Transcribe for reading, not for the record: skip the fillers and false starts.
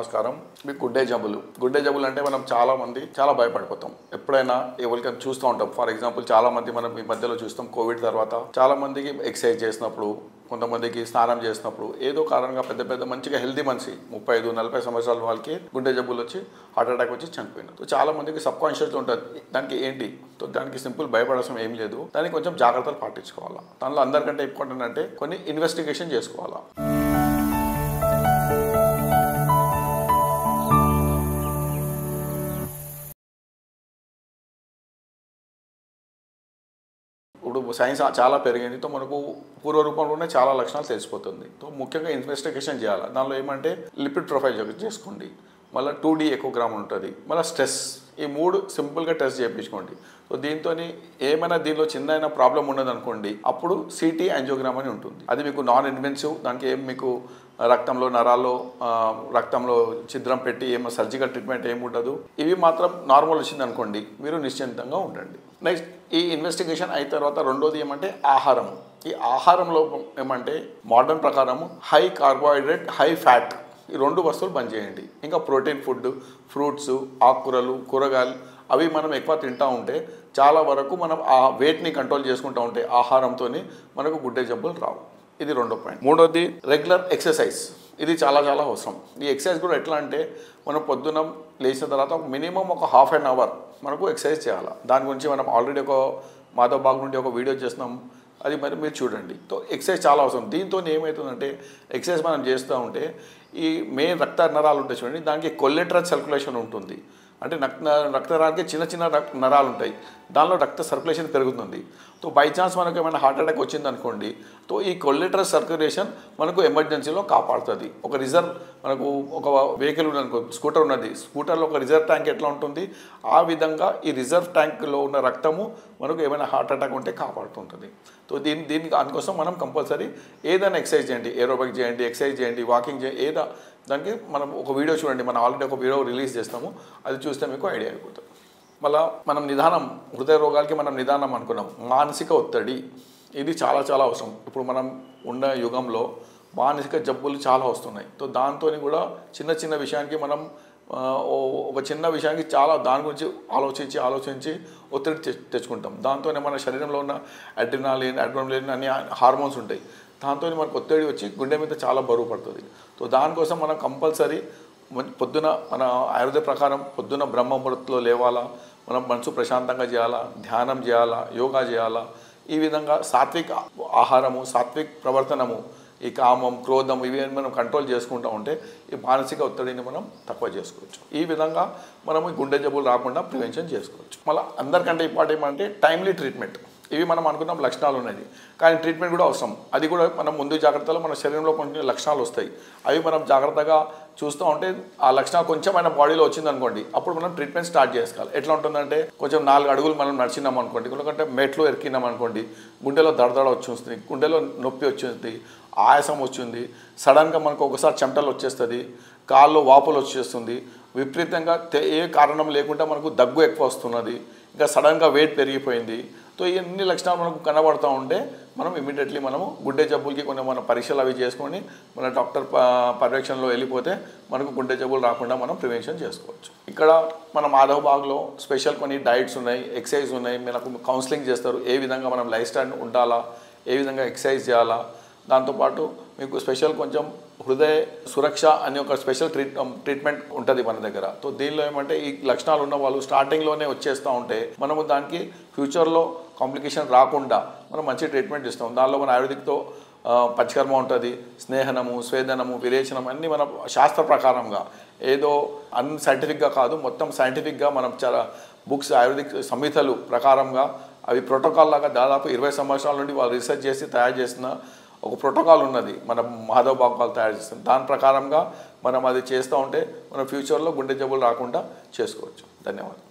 నమస్కారం. మీ గుండె జబ్బులు అంటే మనం చాలా భయపడిపోతాం. ఎప్పుడైనా ఎవరికైనా చూస్తూ ఉంటాం. ఫర్ ఎగ్జాంపుల్ చాలా మంది మనం ఈ మధ్యలో చూస్తాం. కోవిడ్ తర్వాత చాలా మందికి ఎక్సర్సైజ్ చేసినప్పుడు, కొంతమందికి స్నానం చేసినప్పుడు ఏదో కారణంగా పెద్ద మంచిగా హెల్తీ మనిషి 35-40 సంవత్సరాల వాళ్ళకి గుండె జబ్బులు వచ్చి హార్ట్ అటాక్ వచ్చి చనిపోయినారు. చాలా మందికి సబ్ కాన్షియస్ ఉంటుంది. దానికి ఏంటి? దానికి సింపుల్ భయపడాల్సిన ఏం లేదు. దానికి కొంచెం జాగ్రత్తలు పాటించుకోవాలా. దానిలో అందరికంటే ఇంపార్టెంట్ అంటే కొన్ని ఇన్వెస్టిగేషన్ చేసుకోవాలా. ఇప్పుడు సైన్స్ చాలా పెరిగింది. మనకు పూర్వ రూపంలోనే చాలా లక్షణాలు తెలిసిపోతుంది. ముఖ్యంగా ఇన్వెస్టిగేషన్ చేయాలి. దానిలో ఏమంటే లిపిడ్ ప్రొఫైల్ చేసుకోండి, మళ్ళీ 2D ఎకోగ్రామ్ ఉంటుంది, మళ్ళీ స్ట్రెస్, ఈ 3 సింపుల్గా టెస్ట్ చేయించుకోండి. దీంతో ఏమైనా దీనిలో చిన్న ప్రాబ్లం ఉన్నదనుకోండి, అప్పుడు సిటీ యాంజియోగ్రామ్ అని ఉంటుంది. అది మీకు నాన్ ఇన్వెన్సివ్. దానికి ఏం మీకు రక్తంలో నరాల్లో రక్తంలో ఛిద్రం పెట్టి ఏమో సర్జికల్ ట్రీట్మెంట్ ఏమి ఉండదు. ఇవి మాత్రం నార్మల్ వచ్చింది అనుకోండి, మీరు నిశ్చింతంగా ఉండండి. నెక్స్ట్ ఈ ఇన్వెస్టిగేషన్ అయిన తర్వాత రెండోది ఏమంటే ఆహారం. ఈ ఆహారంలో ఏమంటే మోడర్న్ ప్రకారం హై కార్బోహైడ్రేట్, హై ఫ్యాట్, ఈ 2 వస్తువులు బంద్ చేయండి. ఇంకా ప్రోటీన్ ఫుడ్, ఫ్రూట్స్, ఆకుకూరలు, కూరగాయలు అవి మనం ఎక్కువ తింటూ ఉంటే చాలా వరకు మనం ఆ వెయిట్ని కంట్రోల్ చేసుకుంటూ ఉంటే ఆహారంతో మనకు గుండె జబ్బులు రావు. ఇది రెండో పాయింట్. మూడోది రెగ్యులర్ ఎక్సర్సైజ్. ఇది చాలా అవసరం. ఈ ఎక్సర్సైజ్ కూడా ఎట్లా అంటే మనం పొద్దున లేచిన తర్వాత మినిమం ఒక ½ an hour మనకు ఎక్సర్సైజ్ చేయాలి. దాని గురించి మనం ఆల్రెడీ ఒక మాధవ్ బాగ్ నుండి ఒక వీడియో చేస్తున్నాం, అది మరి మీరు చూడండి. ఎక్సర్సైజ్ చాలా అవసరం. దీంతో ఏమవుతుందంటే ఎక్సర్సైజ్ మనం చేస్తూ ఉంటే ఈ మెయిన్ రక్త నరాలు ఉంటాయి చూడండి, దానికి కొలెటరల్ సర్క్యులేషన్ ఉంటుంది. అంటే రక్తనాళానికి చిన్న నరాలు ఉంటాయి, దానిలో రక్త సర్క్యులేషన్ పెరుగుతుంది. బై ఛాన్స్ మనకు ఏమైనా హార్ట్ అటాక్ వచ్చిందనుకోండి, ఈ కొలెటరల్ సర్క్యులేషన్ మనకు ఎమర్జెన్సీలో కాపాడుతుంది. ఒక రిజర్వ్ మనకు ఒక వెహికల్ ఉన్నదనుకో, స్కూటర్ ఉన్నది, స్కూటర్లో ఒక రిజర్వ్ ట్యాంక్ ఎట్లా ఉంటుంది, ఆ విధంగా ఈ రిజర్వ్ ట్యాంక్లో ఉన్న రక్తము మనకు ఏమైనా హార్ట్ అటాక్ ఉంటే కాపాడుతుంటుంది. దీనికి అందుకోసం మనం కంపల్సరీ ఏదైనా ఎక్సర్సైజ్ చేయండి, ఏరోబిక్ చేయండి, ఎక్సర్సైజ్ చేయండి, వాకింగ్ చేయండి. దానికి మనం ఒక వీడియో చూడండి, మనం ఆల్రెడీ ఒక వీడియో రిలీజ్ చేస్తాము, అది చూస్తే మీకు ఐడియా అయిపోతుంది. మళ్ళీ మనం నిదానం, హృదయ రోగాలకి మనం నిదానం అనుకున్నాం. మానసిక ఒత్తిడి ఇది చాలా అవసరం. ఇప్పుడు మనం ఉన్న యుగంలో మానసిక జబ్బులు చాలా వస్తున్నాయి. దాంతో కూడా చిన్న విషయానికి మనం ఒక చిన్న విషయానికి చాలా దాని గురించి ఆలోచించి ఒత్తిడి తెచ్చుకుంటాం. దాంతోనే మన శరీరంలో ఉన్న అడ్రినాలిన్ అన్ని హార్మోన్స్ ఉంటాయి. దాంతో మనకు ఒత్తిడి వచ్చి గుండె మీద చాలా బరువు పడుతుంది. దానికోసం మనం కంపల్సరీ పొద్దున మన ఆయుర్వేద ప్రకారం పొద్దున బ్రహ్మ ముహూర్తంలో లేవాలా, మనం మనసు ప్రశాంతంగా చేయాలా, ధ్యానం చేయాలా, యోగా చేయాలా. ఈ విధంగా సాత్విక ఆహారము, సాత్విక ప్రవర్తనము, ఈ కామం, క్రోధం ఇవి మనం కంట్రోల్ చేసుకుంటూ ఉంటే ఈ మానసిక ఒత్తిడిని మనం తక్కువ చేసుకోవచ్చు. ఈ విధంగా మనం గుండె జబ్బులు రాకుండా ప్రివెన్షన్ చేసుకోవచ్చు. మళ్ళీ అందరికంటే ఇంపార్టెంట్ ఏమంటే టైమ్లీ ట్రీట్మెంట్. ఇవి మనం అనుకున్నాం లక్షణాలు ఉన్నాయి, కానీ ట్రీట్మెంట్ కూడా అవసరం. అది కూడా మనం ముందు జాగ్రత్తలో మన శరీరంలో కొన్ని లక్షణాలు వస్తాయి, అవి మనం జాగ్రత్తగా చూస్తూ ఉంటే ఆ లక్షణాలు కొంచెం మన బాడీలో వచ్చిందనుకోండి, అప్పుడు మనం ట్రీట్మెంట్ స్టార్ట్ చేసుకోవాలి. ఎట్లా ఉంటుందంటే కొంచెం 4 అడుగులు మనం నడిచినాం అనుకోండి, ఎందుకంటే మెట్లు ఎక్కినాం అనుకోండి, గుండెలో దడదడ వచ్చేస్తుంది, గుండెలో నొప్పి వచ్చేస్తుంది, ఆయాసం వచ్చింది, సడన్గా మనకు ఒకసారి చెమటలు వచ్చేస్తుంది, కాళ్ళు వాపులు వచ్చేస్తుంది, విపరీతంగా ఏ కారణం లేకుండా మనకు దగ్గు ఎక్కువ వస్తున్నది, ఇంకా సడన్గా వెయిట్ పెరిగిపోయింది. ఇవన్నీ లక్షణాలు మనకు కనబడుతూ ఉంటే మనం ఇమీడియట్లీ మనము గుండె జబ్బులకి కొన్ని మన పరీక్షలు అవి చేసుకొని మన డాక్టర్ పర్యవేక్షణలో వెళ్ళిపోతే మనకు గుండె జబ్బులు రాకుండా మనం ప్రివెన్షన్ చేసుకోవచ్చు. ఇక్కడ మన మాధవ్ బాగ్లో స్పెషల్ కొన్ని డైట్స్ ఉన్నాయి, ఎక్సర్సైజ్ ఉన్నాయి, మనకు కౌన్సిలింగ్ చేస్తారు. ఏ విధంగా మనం లైఫ్ స్టైల్ ఉండాలా, ఏ విధంగా ఎక్సర్సైజ్ చేయాలా. దాంతోపాటు మీకు స్పెషల్ కొంచెం హృదయ సురక్ష అని ఒక స్పెషల్ ట్రీట్మెంట్ ఉంటుంది మన దగ్గర. దీనిలో ఏమంటే ఈ లక్షణాలు ఉన్న వాళ్ళు స్టార్టింగ్లోనే వచ్చేస్తూ ఉంటే మనము దానికి ఫ్యూచర్లో కాంప్లికేషన్ రాకుండా మనం మంచి ట్రీట్మెంట్ ఇస్తాం. దానిలో మన ఆయుర్వేదిక్తో పంచకర్మ ఉంటుంది, స్నేహనము, స్వేదనము, విరేచనం అన్నీ మన శాస్త్ర ప్రకారంగా, ఏదో అన్సైంటిఫిక్గా కాదు, మొత్తం సైంటిఫిక్గా మనం చాలా బుక్స్ ఆయుర్వేదిక్ సంహితలు ప్రకారంగా అవి ప్రోటోకాల్ లాగా దాదాపు 20 సంవత్సరాల నుండి వాళ్ళు రీసెర్చ్ చేసి తయారు చేసిన ఒక ప్రోటోకాల్ ఉన్నది, మన మాధవ్ బాగ్ వాళ్ళు తయారు చేస్తుంది. దాని ప్రకారంగా మనం అది చేస్తూ ఉంటే మన ఫ్యూచర్లో గుండె జబ్బులు రాకుండా చేసుకోవచ్చు. ధన్యవాదాలు.